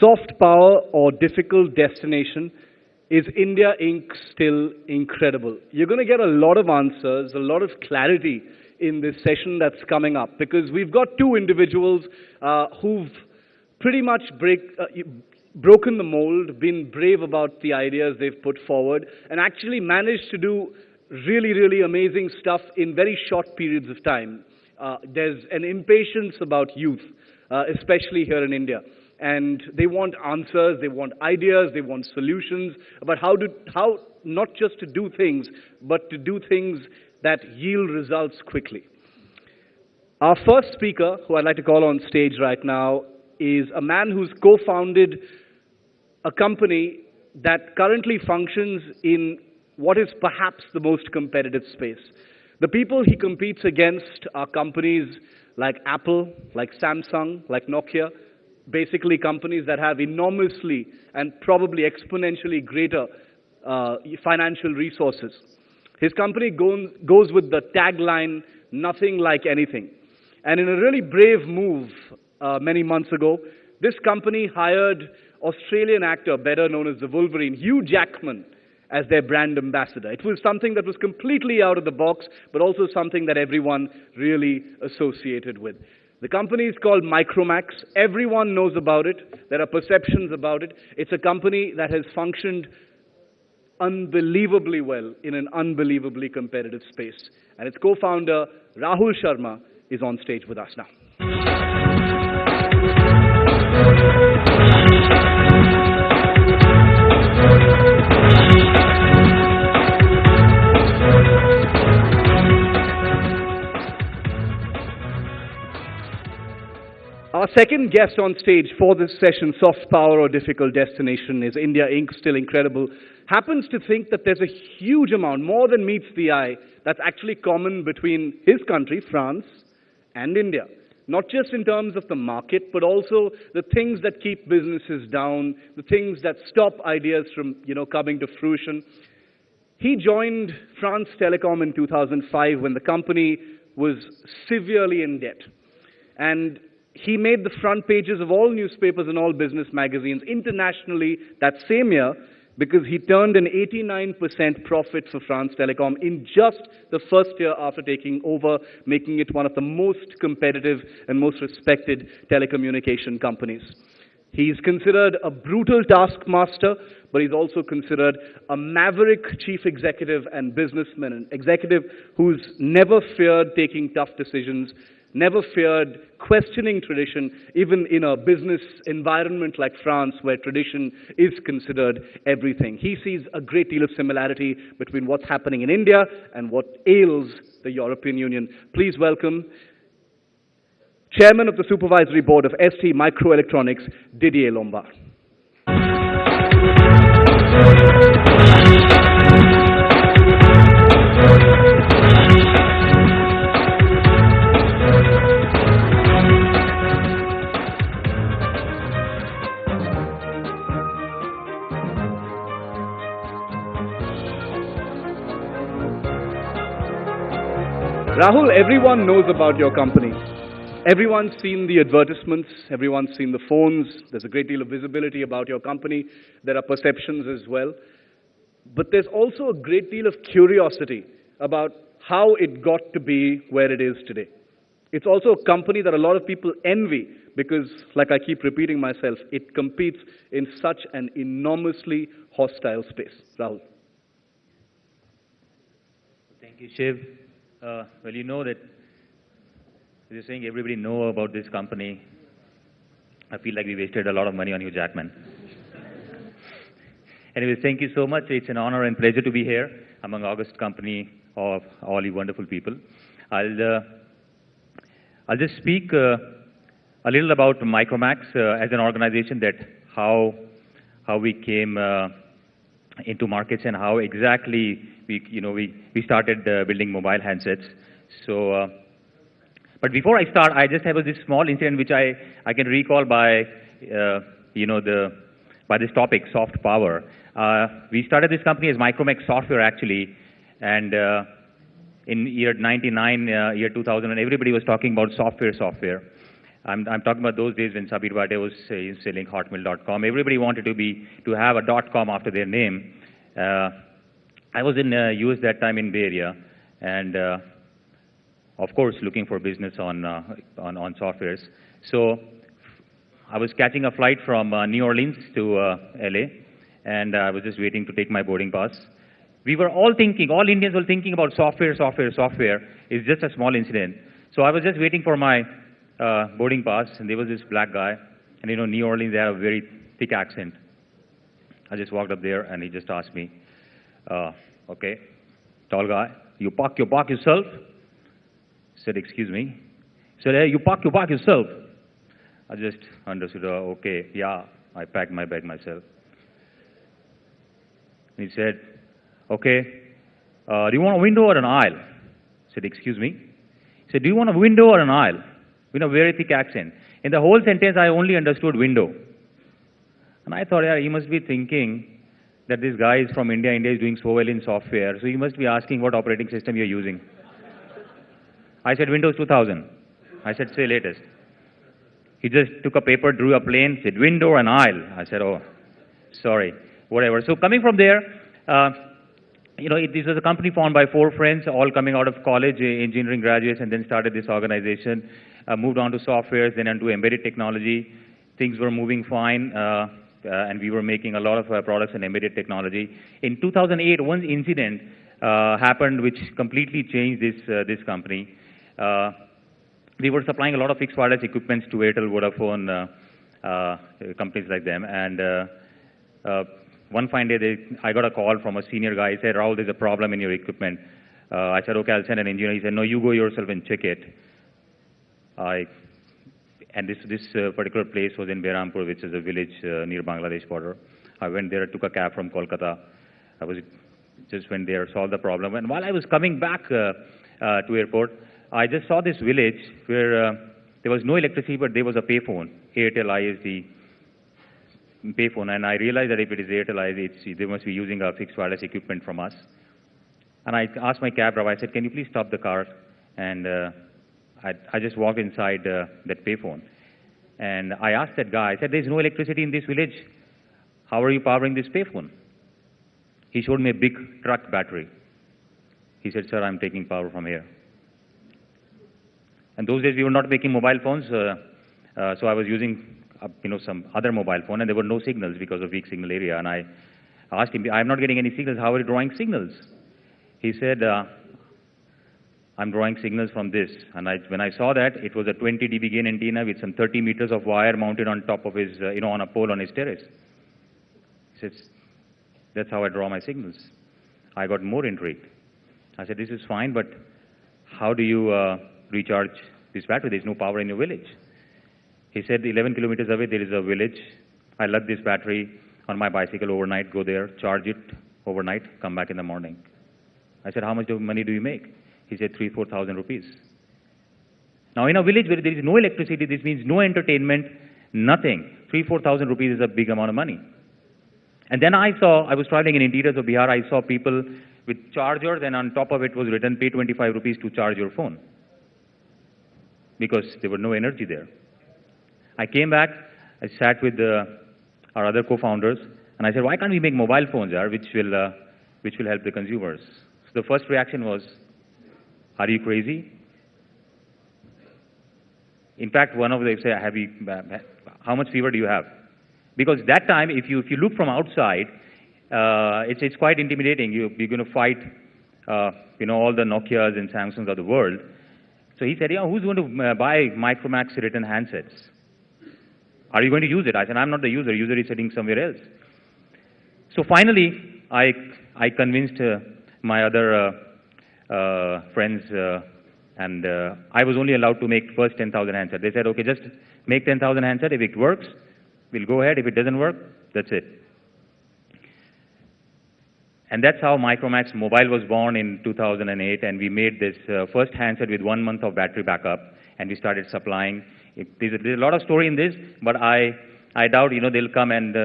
Soft power or difficult destination? Is India Inc. still incredible? You're going to get a lot of answers, a lot of clarity in this session that's coming up, because we've got two individuals who've pretty much broken the mold, been brave about the ideas they've put forward, and actually managed to do really, really amazing stuff in very short periods of time. There's an impatience about youth, especially here in India. And they want answers, they want ideas, they want solutions about how not just to do things, but to do things that yield results quickly. Our first speaker, who I'd like to call on stage right now, is a man who's co-founded a company that currently functions in what is perhaps the most competitive space. The people he competes against are companies like Apple, like Samsung, like Nokia, basically companies that have enormously and probably exponentially greater financial resources. His company goes with the tagline, "Nothing like anything." And in a really brave move many months ago, this company hired Australian actor, better known as the Wolverine, Hugh Jackman, as their brand ambassador. It was something that was completely out of the box, but also something that everyone really associated with. The company is called Micromax. Everyone knows about it. There are perceptions about it. It's a company that has functioned unbelievably well in an unbelievably competitive space. And its co-founder, Rahul Sharma, is on stage with us now. Our second guest on stage for this session, Soft Power or Difficult Destination, is India Inc., still incredible, happens to think that there's a huge amount, more than meets the eye, that's actually common between his country, France, and India. Not just in terms of the market, but also the things that keep businesses down, the things that stop ideas from, coming to fruition. He joined France Telecom in 2005 when the company was severely in debt. And he made the front pages of all newspapers and all business magazines internationally that same year because he turned an 89% profit for France Telecom in just the first year after taking over, making it one of the most competitive and most respected telecommunication companies. He's considered a brutal taskmaster, but he's also considered a maverick chief executive and businessman, an executive who's never feared taking tough decisions, never feared questioning tradition, even in a business environment like France, where tradition is considered everything. He sees a great deal of similarity between what's happening in India and what ails the European Union. Please welcome Chairman of the Supervisory Board of ST Microelectronics, Didier Lombard. Rahul, everyone knows about your company. Everyone's seen the advertisements, everyone's seen the phones, there's a great deal of visibility about your company, there are perceptions as well. But there's also a great deal of curiosity about how it got to be where it is today. It's also a company that a lot of people envy because, like I keep repeating myself, it competes in such an enormously hostile space. Rahul. Thank you, Shiv. Well, you know that you're saying everybody know about this company. I feel like we wasted a lot of money on Hugh Jackman. Anyway, thank you so much. It's an honor and pleasure to be here among august company of all you wonderful people. I'll just speak a little about Micromax as an organization, that how we came into markets and how exactly we started building mobile handsets. So, but before I start, I just have this small incident which I can recall by by this topic, soft power. We started this company as Micromax Software actually, and in year 99, year 2000, and everybody was talking about software. I'm talking about those days when Sabir Bhate was selling hotmail.com. Everybody wanted to have a .com after their name. I was in US that time in Bay Area, and of course looking for business on softwares. So I was catching a flight from New Orleans to LA, and I was just waiting to take my boarding pass. We were all thinking, all Indians were thinking about software. It's just a small incident. So I was just waiting for my boarding pass, and there was this black guy, and you know, New Orleans, they have a very thick accent. I just walked up there, and he just asked me, okay, tall guy, you park yourself? I said, excuse me? He said, hey, you park yourself? I just understood, okay, yeah, I packed my bag myself. And he said, okay, do you want a window or an aisle? I said, excuse me? He said, do you want a window or an aisle? With a very thick accent. In the whole sentence, I only understood window. And I thought, yeah, he must be thinking that this guy is from India. India is doing so well in software, so he must be asking what operating system you're using. I said, Windows 2000. I said, say latest. He just took a paper, drew a plane, said, window and aisle. I said, oh, sorry, whatever. So coming from there, you know, this was a company formed by 4 friends, all coming out of college, engineering graduates, and then started this organization. Moved on to softwares, then onto embedded technology. Things were moving fine, and we were making a lot of products in embedded technology. In 2008, one incident happened which completely changed this company. We were supplying a lot of fixed wireless equipment to Airtel, Vodafone, companies like them, and one fine day, I got a call from a senior guy. He said, Rahul, there's a problem in your equipment. I said, okay, I'll send an engineer. He said, no, you go yourself and check it. And this particular place was in Behrampur, which is a village near Bangladesh border. I went there, took a cab from Kolkata. Just went there, solved the problem. And while I was coming back to airport, I just saw this village where there was no electricity, but there was a payphone, Airtel ISD payphone. And I realized that if it is Airtel ISD, they must be using a fixed wireless equipment from us. And I asked my cab driver, I said, can you please stop the car? And I just walked inside that payphone. And I asked that guy, I said, there's no electricity in this village. How are you powering this payphone? He showed me a big truck battery. He said, sir, I'm taking power from here. And those days we were not making mobile phones, so I was using some other mobile phone, and there were no signals because of weak signal area. And I asked him, I'm not getting any signals. How are you drawing signals? He said, I'm drawing signals from this. And when I saw that, it was a 20 dB gain antenna with some 30 meters of wire mounted on top of his, on a pole on his terrace. He said, that's how I draw my signals. I got more intrigued. I said, this is fine, but how do you recharge this battery? There's no power in your village. He said, 11 kilometers away, there is a village. I lug this battery on my bicycle overnight, go there, charge it overnight, come back in the morning. I said, how much money do you make? He said, 3,000-4,000 rupees. Now, in a village where there is no electricity, this means no entertainment, nothing. 3,000-4,000 rupees is a big amount of money. And then I was traveling in interiors of Bihar, I saw people with chargers, and on top of it was written, pay 25 rupees to charge your phone. Because there was no energy there. I came back, I sat with our other co-founders, and I said, why can't we make mobile phones, which will help the consumers? So the first reaction was, are you crazy? In fact, one of them said, how much fever do you have? Because that time, if you look from outside, it's quite intimidating. You're going to fight, all the Nokias and Samsungs of the world. So he said, who's going to buy Micromax written handsets? Are you going to use it? I said, I'm not the user. User is sitting somewhere else. So finally, I convinced my other friends, and I was only allowed to make first 10,000 handsets. They said, okay, just make 10,000 handsets. If it works, we'll go ahead. If it doesn't work, that's it. And that's how Micromax Mobile was born in 2008, and we made this first handset with 1 month of battery backup, and we started supplying. There's a lot of story in this, but I doubt, they'll come and,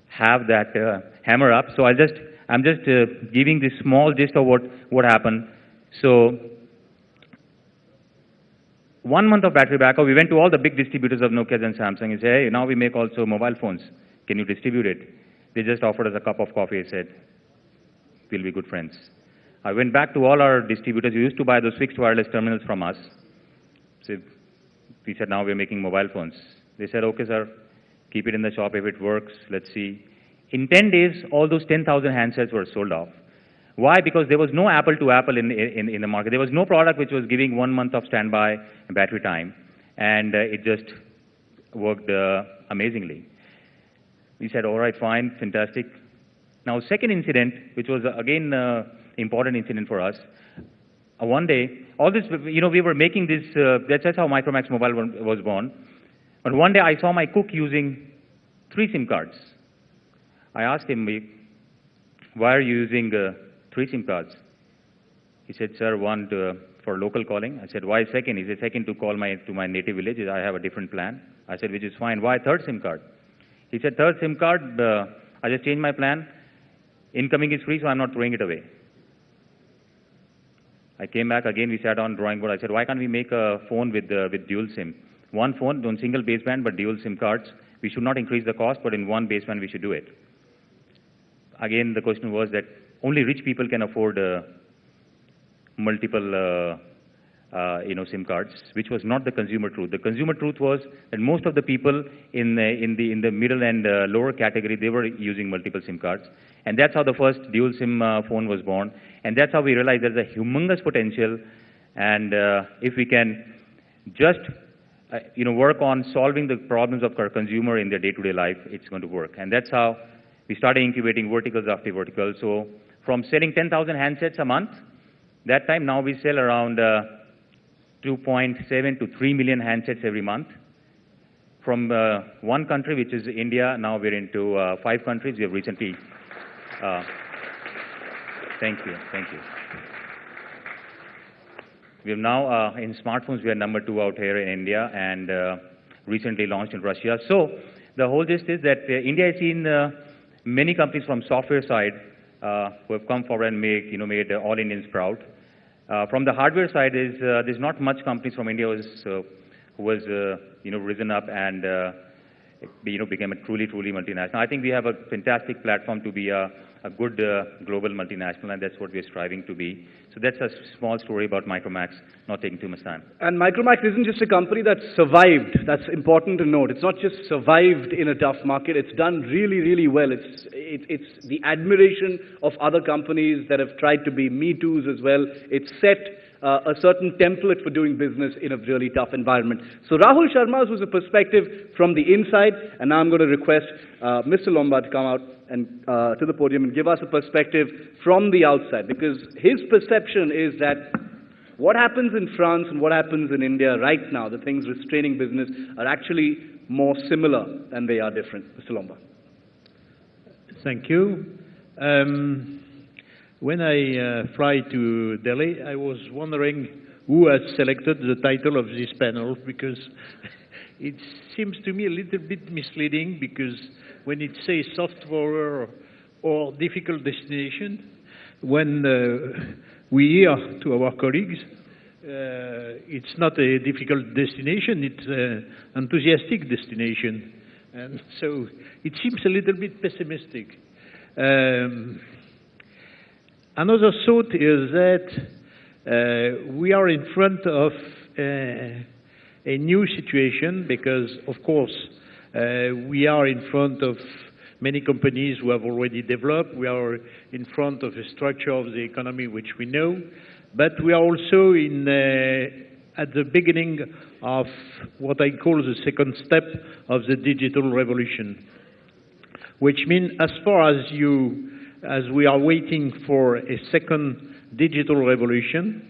have that hammer up. So I'm just giving this small gist of what happened. So 1 month of battery backup. We went to all the big distributors of Nokia and Samsung and said, hey, now we make also mobile phones. Can you distribute it? They just offered us a cup of coffee and said, we'll be good friends. I went back to all our distributors who used to buy those fixed wireless terminals from us. So we said, now we're making mobile phones. They said, okay, sir, keep it in the shop. If it works, let's see. In 10 days, all those 10,000 handsets were sold off. Why? Because there was no apple to apple in the market. There was no product which was giving 1 month of standby battery time, and it just worked amazingly. We said, all right, fine, fantastic. Now, second incident, which was again important incident for us. One day, all this, we were making this. That's how Micromax Mobile was born. But one day, I saw my cook using 3 SIM cards. I asked him, why are you using 3 SIM cards? He said, sir, one for local calling. I said, why second? He said, second to call to my native village. I have a different plan. I said, which is fine. Why third SIM card? He said, third SIM card, I just changed my plan. Incoming is free, so I'm not throwing it away. I came back again. We sat on drawing board. I said, why can't we make a phone with dual SIM? One phone on single baseband, but dual SIM cards. We should not increase the cost, but in one baseband we should do it. Again, the question was that only rich people can afford multiple SIM cards, which was not the consumer truth. The consumer truth was that most of the people in the middle and lower category, they were using multiple SIM cards. And that's how the first dual SIM phone was born. And that's how we realized there's a humongous potential. And if we can just work on solving the problems of our consumer in their day-to-day life, it's going to work. And that's how we started incubating verticals after verticals. So from selling 10,000 handsets a month, that time now we sell around 2.7 to 3 million handsets every month. From one country, which is India, now we're into 5 countries. We have recently... thank you. We have now, in smartphones, we are number 2 out here in India and recently launched in Russia. So the whole gist is that India has seen many companies from software side who have come forward and made all Indians proud. From the hardware side, there's not much companies from India who was risen up and became a truly multinational. I think we have a fantastic platform to be a good global multinational, and that's what we're striving to be. So that's a small story about Micromax, not taking too much time. And Micromax isn't just a company that survived. That's important to note. It's not just survived in a tough market. It's done really well. It's the admiration of other companies that have tried to be Me Too's as well. It's set a certain template for doing business in a really tough environment. So Rahul Sharma's was a perspective from the inside, and now I'm going to request Mr. Lomba to come out and to the podium and give us a perspective from the outside, because his perception is that what happens in France and what happens in India right now, the things restraining business, are actually more similar than they are different. Mr. Lomba. Thank you. When I fly to Delhi, I was wondering who has selected the title of this panel, because it seems to me a little bit misleading, because when it says software or difficult destination, when we hear to our colleagues, it's not a difficult destination, it's an enthusiastic destination. And so it seems a little bit pessimistic. Another thought is that we are in front of a new situation, because, of course, we are in front of many companies who have already developed. We are in front of a structure of the economy which we know, but we are also at the beginning of what I call the second step of the digital revolution, which means as far as we are waiting for a second digital revolution,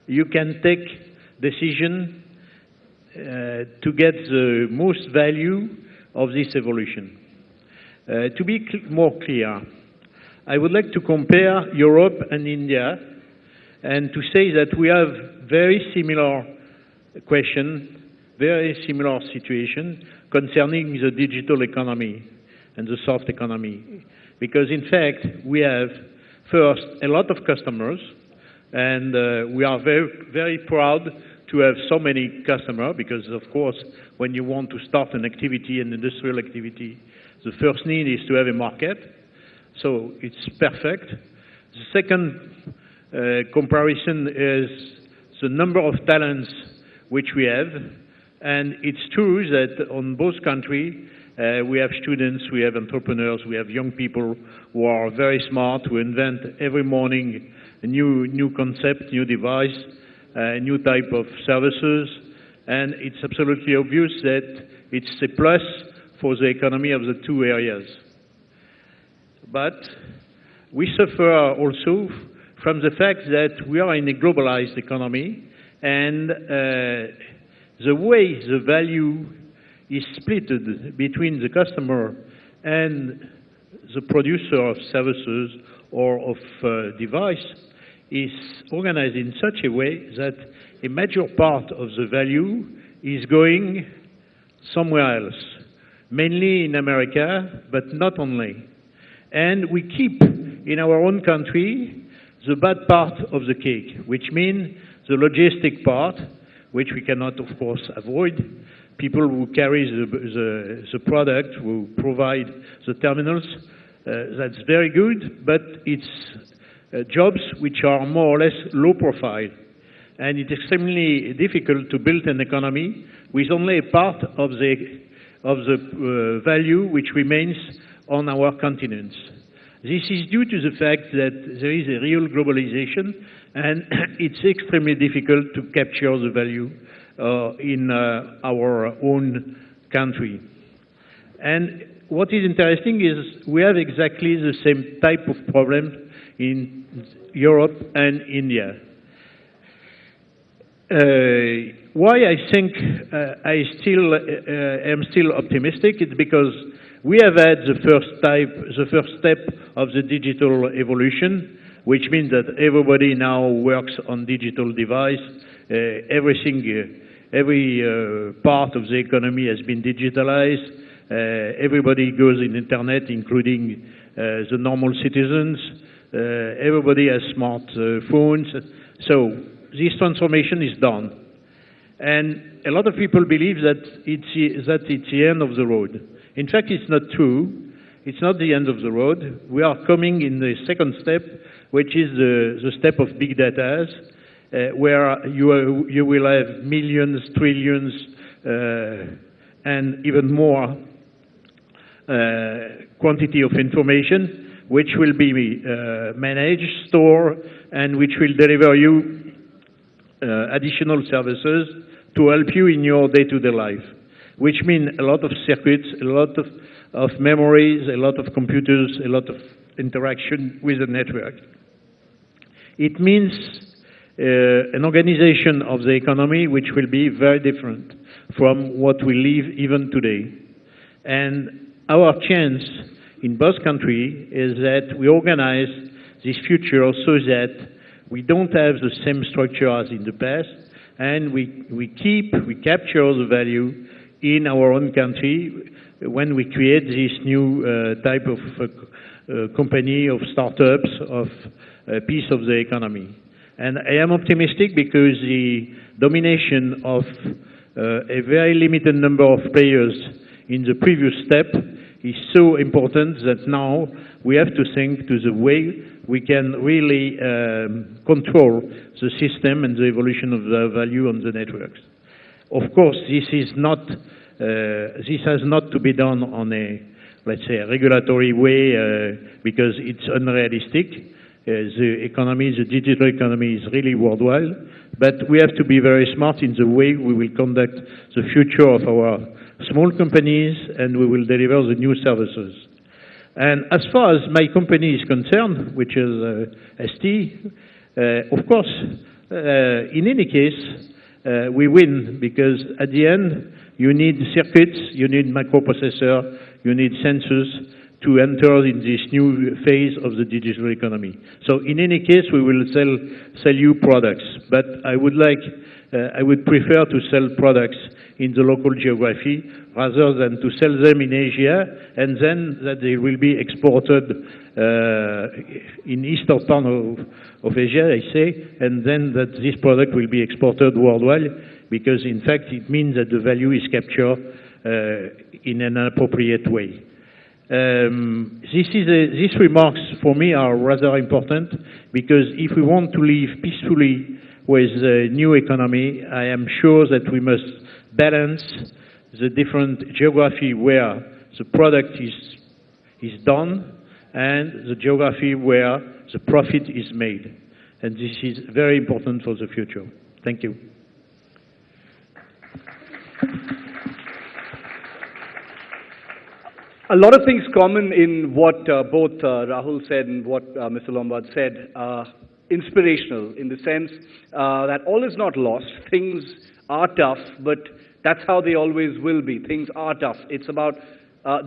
you can take decision to get the most value of this evolution. To be more clear, I would like to compare Europe and India and to say that we have very similar question, very similar situation concerning the digital economy and the soft economy. Because in fact, we have first a lot of customers, and we are very proud to have so many customers, because of course, when you want to start an activity, an industrial activity, the first need is to have a market. So it's perfect. The second comparison is the number of talents which we have. And it's true that on both countries, we have students, we have entrepreneurs, we have young people who are very smart, who invent every morning a new concept, new device, new type of services. And it's absolutely obvious that it's a plus for the economy of the two areas. But we suffer also from the fact that we are in a globalized economy, and the way the value is split between the customer and the producer of services or of device is organized in such a way that a major part of the value is going somewhere else, mainly in America, but not only. And we keep in our own country the bad part of the cake, which means the logistic part, which we cannot, of course, avoid. People who carry the product, who provide the terminals, that's very good, but it's jobs which are more or less low profile. And it's extremely difficult to build an economy with only a part of the value which remains on our continents. This is due to the fact that there is a real globalization, and it's extremely difficult to capture the value in our own country. And what is interesting is we have exactly the same type of problem in Europe and India. Why I think I am still optimistic? It's because we have had the first step of the digital evolution, which means that everybody now works on digital device. Every part of the economy has been digitalized. Everybody goes in internet, including the normal citizens. Everybody has smart phones. So this transformation is done. And a lot of people believe that it's the end of the road. In fact, it's not true. It's not the end of the road. We are coming in the second step, which is the step of big data, where you will have millions, trillions, and even more quantity of information, which will be managed, stored, and which will deliver you additional services to help you in your day-to-day life, which means a lot of circuits, a lot of memories, a lot of computers, a lot of interaction with the network. It means an organization of the economy which will be very different from what we live even today. And our chance in both countries is that we organize this future so that we don't have the same structure as in the past, and we capture the value in our own country when we create this new type of company, of startups, of piece of the economy. And I am optimistic because the domination of a very limited number of players in the previous step is so important that now we have to think to the way we can really control the system and the evolution of the value on the networks. Of course, this has not to be done on a, let's say, a regulatory way because it's unrealistic. The digital economy is really worldwide, but we have to be very smart in the way we will conduct the future of our small companies, and we will deliver the new services. And as far as my company is concerned, which is ST, of course, in any case, we win, because at the end, you need circuits, you need microprocessor, you need sensors to enter in this new phase of the digital economy. So in any case, we will sell you products. But I would like I would prefer to sell products in the local geography rather than to sell them in Asia and then that they will be exported in eastern part of Asia, I say, and then that this product will be exported worldwide because in fact it means that the value is captured in an appropriate way. These remarks for me are rather important because if we want to live peacefully with the new economy, I am sure that we must balance the different geography where the product is done and the geography where the profit is made. And this is very important for the future. Thank you. A lot of things common in what both Rahul said and what Mr. Lombard said. Inspirational in the sense that all is not lost. Things are tough, but that's how they always will be. Things are tough. It's about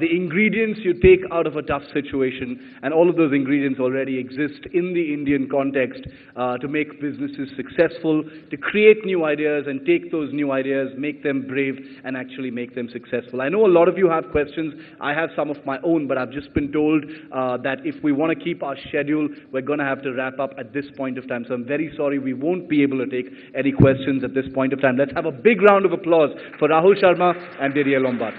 the ingredients you take out of a tough situation, and all of those ingredients already exist in the Indian context to make businesses successful, to create new ideas and take those new ideas, make them brave, and actually make them successful. I know a lot of you have questions. I have some of my own, but I've just been told that if we want to keep our schedule, we're going to have to wrap up at this point of time. So I'm very sorry we won't be able to take any questions at this point of time. Let's have a big round of applause for Rahul Sharma and Didier Lombard.